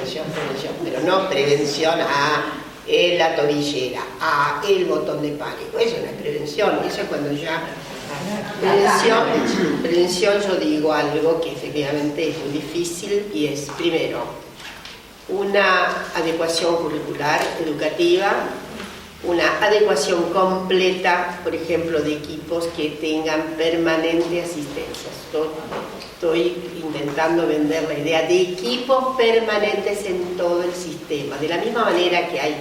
prevención, pero no prevención a la tobillera, a el botón de pánico. Eso no es prevención, eso es cuando ya... Prevención, yo digo algo que efectivamente es muy difícil y es, primero, una adecuación curricular, educativa, una adecuación completa, por ejemplo, de equipos que tengan permanente asistencia. Estoy intentando vender la idea de equipos permanentes en todo el sistema. De la misma manera que hay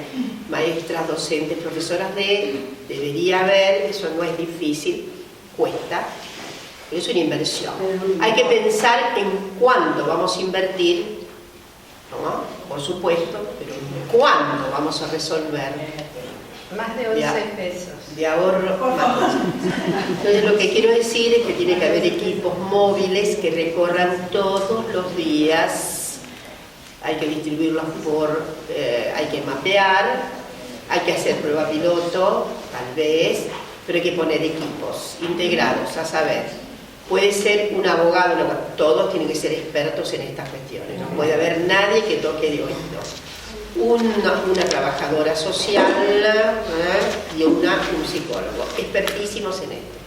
maestras, docentes, profesoras debería haber, eso no es difícil, cuesta, pero es una inversión. Hay que pensar en cuánto vamos a invertir, ¿no? Por supuesto, pero en cuánto vamos a resolver. Más de 11 pesos. De ahorro. Entonces lo que quiero decir es que tiene que haber equipos móviles que recorran todos los días. Hay que distribuirlos hay que mapear, hay que hacer prueba piloto, tal vez, pero hay que poner equipos integrados, a saber, puede ser un abogado, todos tienen que ser expertos en estas cuestiones, no puede haber nadie que toque de oído. Una trabajadora social y un psicólogo, expertísimos en esto,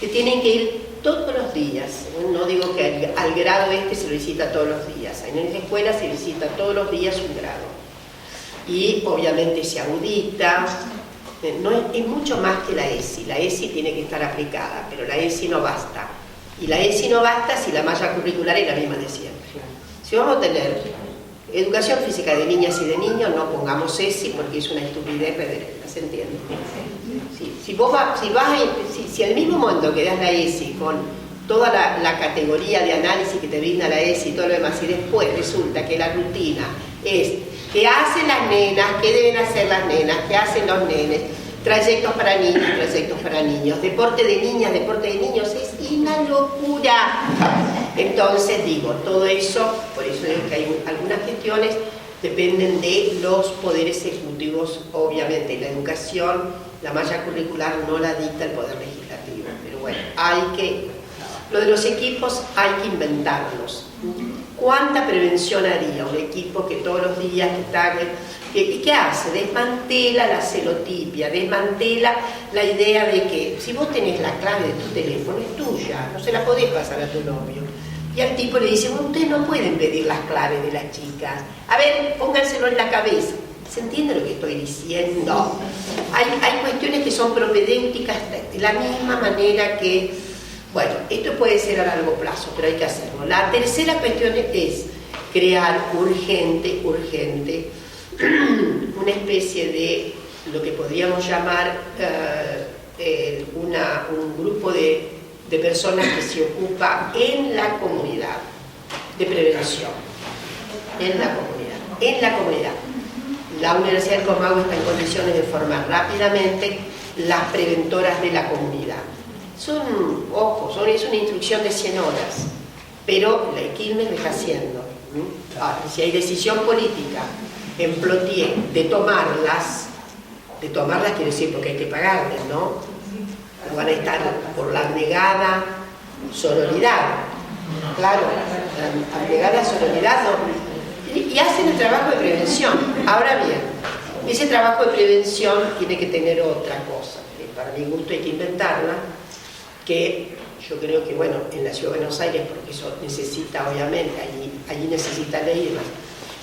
que tienen que ir todos los días. No digo que al grado se lo visita todos los días, en la escuela se visita todos los días un grado y obviamente se audita. No es mucho más que la ESI. La ESI tiene que estar aplicada, pero la ESI no basta, y la ESI no basta si la malla curricular es la misma de siempre. Si vamos a tener educación física de niñas y de niños, no pongamos ESI porque es una estupidez reverenda, ¿se entiende? Si al mismo momento que das la ESI con toda la categoría de análisis que te brinda la ESI y todo lo demás, y después resulta que la rutina es qué hacen las nenas, qué deben hacer las nenas, qué hacen los nenes, trayectos para niños, trayectos para niños, deporte de niñas, deporte de niños, es una locura. Entonces digo, todo eso, por eso digo que hay algunas gestiones dependen de los poderes ejecutivos, obviamente. La educación, la malla curricular no la dicta el poder legislativo, pero bueno, lo de los equipos hay que inventarlos. ¿Cuánta prevención haría un equipo que todos los días ¿y qué hace? Desmantela la celotipia, desmantela la idea de que si vos tenés la clave de tu teléfono es tuya, no se la podés pasar a tu novio. Y al tipo le dice, bueno, ustedes no pueden pedir las claves de las chicas. A ver, pónganselo en la cabeza. ¿Se entiende lo que estoy diciendo? Hay cuestiones que son propedéuticas de la misma manera que, bueno, esto puede ser a largo plazo, pero hay que hacerlo. La tercera cuestión es crear urgente, una especie de lo que podríamos llamar un grupo de personas que se ocupa en la comunidad de prevención, en la comunidad. La Universidad del Comahue está en condiciones de formar rápidamente las preventoras de la comunidad. Es una instrucción de 100 horas, pero la Quilmes lo está haciendo. Ahora, si hay decisión política en Plotier de tomarlas quiere decir porque hay que pagarles, ¿no? Van a estar por la abnegada sororidad, claro, la abnegada sororidad, ¿no? Y hacen el trabajo de prevención. Ahora bien, ese trabajo de prevención tiene que tener otra cosa, que para mi gusto hay que inventarla, que yo creo que, bueno, en la Ciudad de Buenos Aires, porque eso necesita, obviamente, allí necesita ley y demás,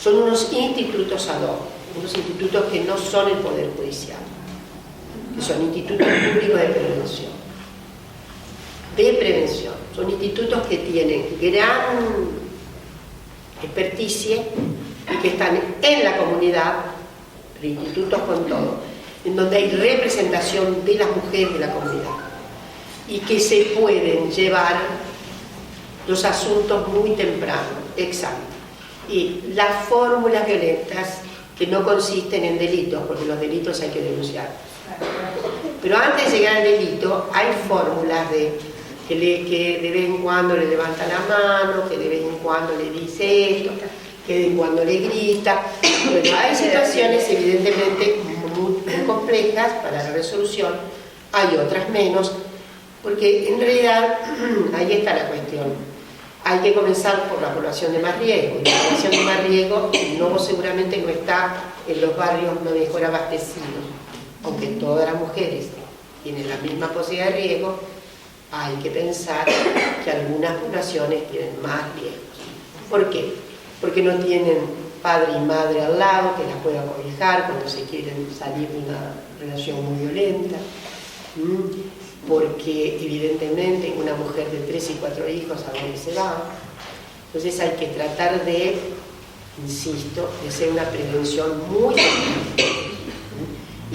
son unos institutos ad hoc, unos institutos que no son el Poder Judicial, que son institutos públicos de prevención, son institutos que tienen gran experticia y que están en la comunidad, institutos con todo, en donde hay representación de las mujeres de la comunidad y que se pueden llevar los asuntos muy temprano, exacto. Y las fórmulas violentas que no consisten en delitos, porque los delitos hay que denunciar. Pero antes de llegar al delito hay fórmulas que de vez en cuando le levanta la mano, que de vez en cuando le dice esto, que de vez en cuando le grita. Bueno, hay situaciones evidentemente muy complejas para la resolución, hay otras menos, porque en realidad ahí está la cuestión. hay que comenzar por la población de más riesgo. Y la población de más riesgo no, seguramente no está en los barrios no mejor abastecidos. Aunque todas las mujeres tienen la misma posibilidad de riesgo, hay que pensar que algunas poblaciones tienen más riesgos. ¿Por qué? Porque no tienen padre y madre al lado que las puedan cobijar cuando se quieren salir de una relación muy violenta. Porque evidentemente una mujer de 3 y 4 hijos a dónde se va. Entonces hay que tratar de, insisto, de hacer una prevención muy efectiva.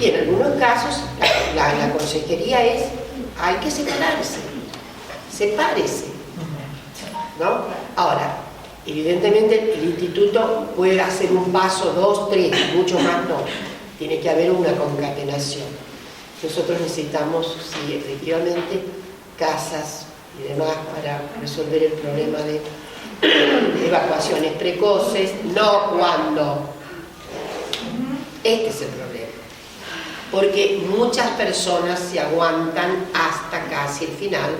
Y en algunos casos la consejería es, hay que separarse, sepárese, ¿no? Ahora, evidentemente el instituto puede hacer un paso, 2, 3, mucho más no. Tiene que haber una concatenación. Nosotros necesitamos, sí, efectivamente, casas y demás para resolver el problema de evacuaciones precoces, no cuando. Este es el problema. Porque muchas personas se aguantan hasta casi el final.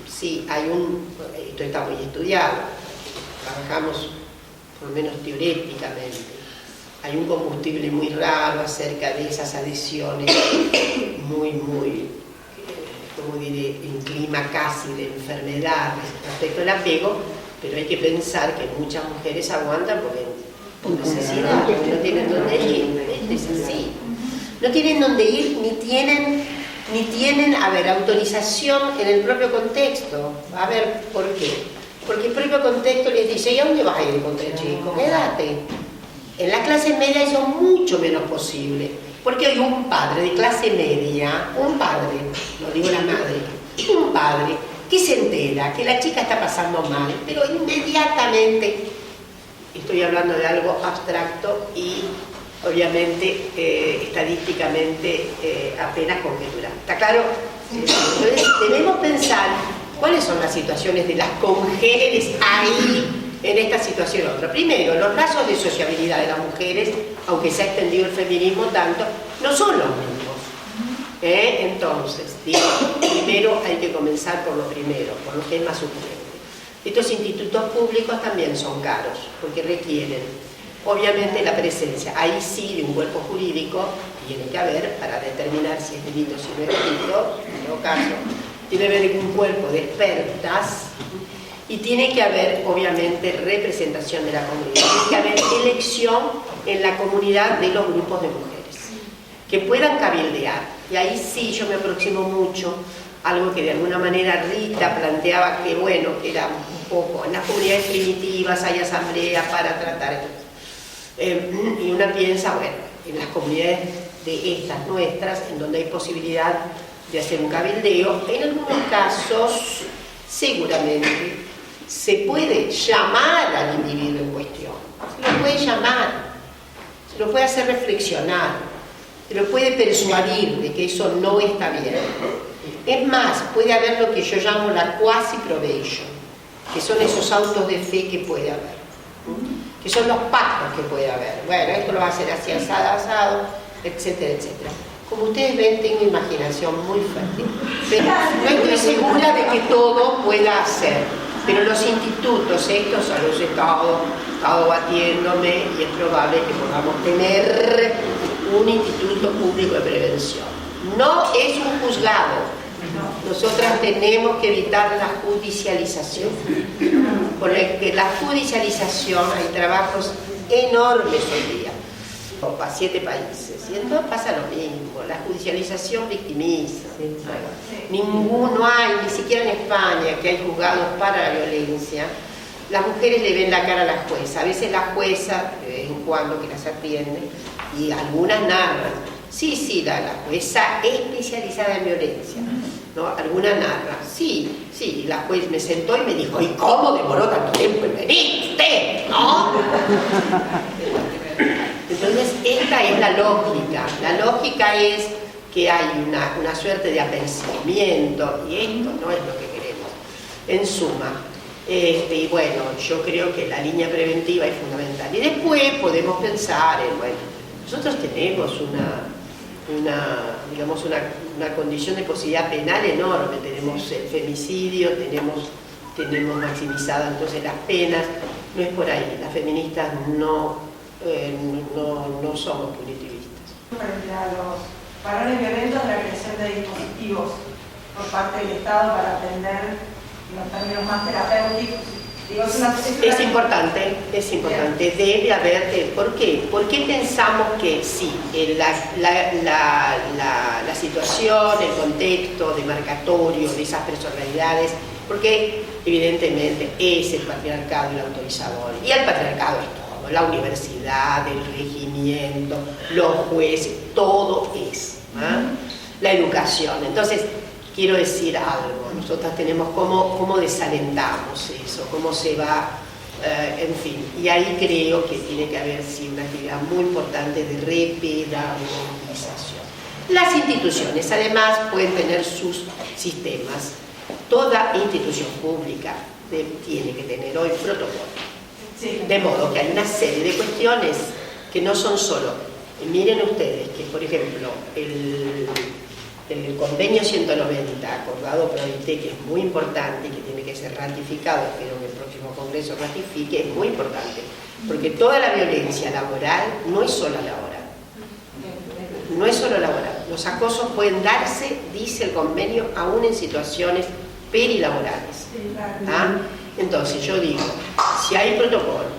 Sí, esto está muy estudiado, trabajamos por lo menos teóricamente. Hay un combustible muy raro acerca de esas adhesiones muy, como diré, en clima casi de enfermedad respecto al apego, pero hay que pensar que muchas mujeres aguantan por necesidad, porque no tienen dónde ir, es así. No tienen dónde ir, ni tienen, a ver, autorización en el propio contexto. A ver, ¿por qué? Porque el propio contexto les dice, ¿y a dónde vas a ir con el chico? Quédate. En la clase media eso es mucho menos posible, porque hoy un padre de clase media, un padre, no digo la madre, un padre que se entera que la chica está pasando mal, pero inmediatamente, estoy hablando de algo abstracto y obviamente estadísticamente apenas conjetural. ¿Está claro? Entonces debemos pensar cuáles son las situaciones de las congéneres ahí en esta situación otra. Primero, los lazos de sociabilidad de las mujeres, aunque se ha extendido el feminismo tanto, no son los mismos. Entonces, digo, primero hay que comenzar por lo primero, por lo que es más urgente. Estos institutos públicos también son caros, porque requieren, obviamente, la presencia, ahí sí, de un cuerpo jurídico, tiene que haber, para determinar si es delito o si no es delito, en todo caso, tiene que haber un cuerpo de expertas, y tiene que haber, obviamente, representación de la comunidad. Tiene que haber elección en la comunidad de los grupos de mujeres, que puedan cabildear. Y ahí sí yo me aproximo mucho a algo que de alguna manera Rita planteaba que, bueno, que era un poco, en las comunidades primitivas hay asambleas para tratar esto. Y una piensa, bueno, en las comunidades de estas nuestras, en donde hay posibilidad de hacer un cabildeo, en algunos casos, seguramente, se puede llamar al individuo en cuestión, se lo puede llamar, se lo puede hacer reflexionar, se lo puede persuadir de que eso no está bien. Es más, puede haber lo que yo llamo la quasi probation, que son esos autos de fe que puede haber, que son los pactos que puede haber. Bueno, esto lo va a hacer así, asado, etcétera, etcétera. Como ustedes ven, tengo imaginación muy fértil, pero no estoy segura de que todo pueda hacer. Pero los institutos, estos a los he estado batiéndome y es probable que podamos tener un instituto público de prevención. No es un juzgado. Nosotras tenemos que evitar la judicialización. Porque la judicialización, hay trabajos enormes hoy día. 7 países. Y entonces pasa lo mismo. La judicialización victimiza. No hay, ni siquiera en España, que hay juzgados para la violencia, las mujeres le ven la cara a la jueza. A veces la jueza, de vez en cuando, que las atiende, y algunas narran. Sí, la jueza especializada en violencia, ¿no? Alguna narra. Sí, la juez me sentó y me dijo, ¿y cómo demoró tanto tiempo en venir usted? ¿No? Entonces, esta es la lógica. La lógica es que hay una suerte de apercibimiento, y esto no es lo que queremos. En suma, y bueno, yo creo que la línea preventiva es fundamental. Y después podemos pensar en, bueno, nosotros tenemos una condición de posibilidad penal enorme. Tenemos el femicidio, tenemos tenemos maximizado entonces las penas. No es por ahí, las feministas no somos punitivistas. Frente a los varones violentos, la creación de dispositivos por parte del Estado para atender los términos más terapéuticos. Digo, es importante, debe haber. ¿Por qué? ¿Por qué pensamos que sí? La situación, el contexto demarcatorio de esas personalidades, porque evidentemente es el patriarcado el autorizador, y el patriarcado es todo, la universidad, el regimiento, los jueces, todo es, ¿eh? La educación. Entonces, quiero decir algo, nosotras tenemos cómo desalentamos eso, cómo se va, en fin, y ahí creo que tiene que haber sí una actividad muy importante de repedagogización. Las instituciones además pueden tener sus sistemas. Toda institución pública tiene que tener hoy protocolo, sí. De modo que hay una serie de cuestiones que no son solo, miren ustedes que por ejemplo el convenio 190 acordado por OIT, que es muy importante y que tiene que ser ratificado, espero que el próximo Congreso ratifique, es muy importante, porque toda la violencia laboral no es solo laboral, no es solo laboral, los acosos pueden darse, dice el convenio, aún en situaciones perilaborales. ¿Ah? Entonces yo digo, si hay protocolos,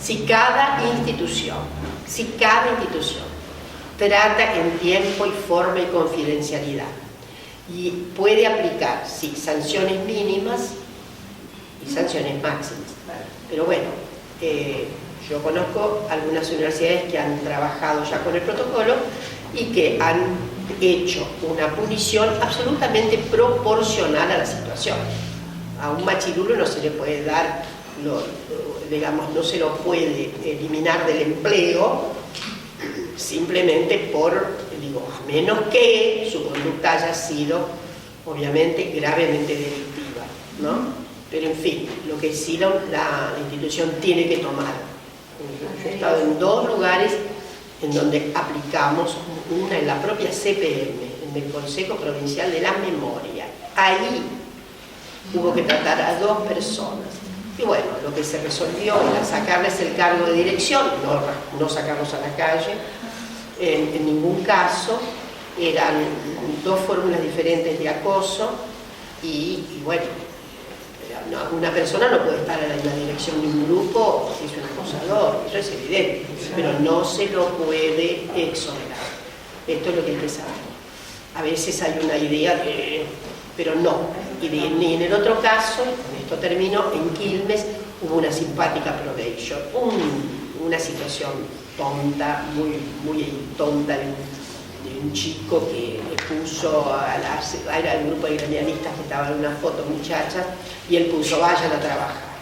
si cada institución trata en tiempo y forma y confidencialidad y puede aplicar, sí, sanciones mínimas y sanciones máximas. Pero bueno, yo conozco algunas universidades que han trabajado ya con el protocolo y que han hecho una punición absolutamente proporcional a la situación. A un machirulo no se le puede dar, digamos, no se lo puede eliminar del empleo simplemente a menos que su conducta haya sido obviamente gravemente delictiva, ¿no? Pero en fin, lo que sí la institución tiene que tomar. Yo he estado en 2 lugares en donde aplicamos, una en la propia CPM, en el Consejo Provincial de la Memoria. Ahí hubo que tratar a 2 personas. Y bueno, lo que se resolvió era sacarles el cargo de dirección, no sacarlos a la calle, en ningún caso. Eran 2 fórmulas diferentes de acoso y bueno, una persona no puede estar en la dirección de un grupo si es un acosador, eso es evidente, pero no se lo puede exonerar. Esto es lo que hay que saber. A veces hay una idea pero no. Y en el otro caso, con esto termino, en Quilmes hubo una simpática probation, una situación tonta, muy tonta de un chico que le puso era el grupo de gremialistas que estaban en una foto muchachas y él puso vayan a trabajar.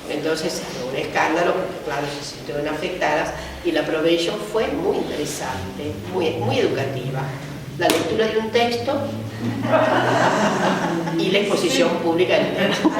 Entonces hubo un escándalo porque claro se sintieron afectadas y la probation fue muy interesante, muy educativa. La lectura de un texto y la exposición pública del texto.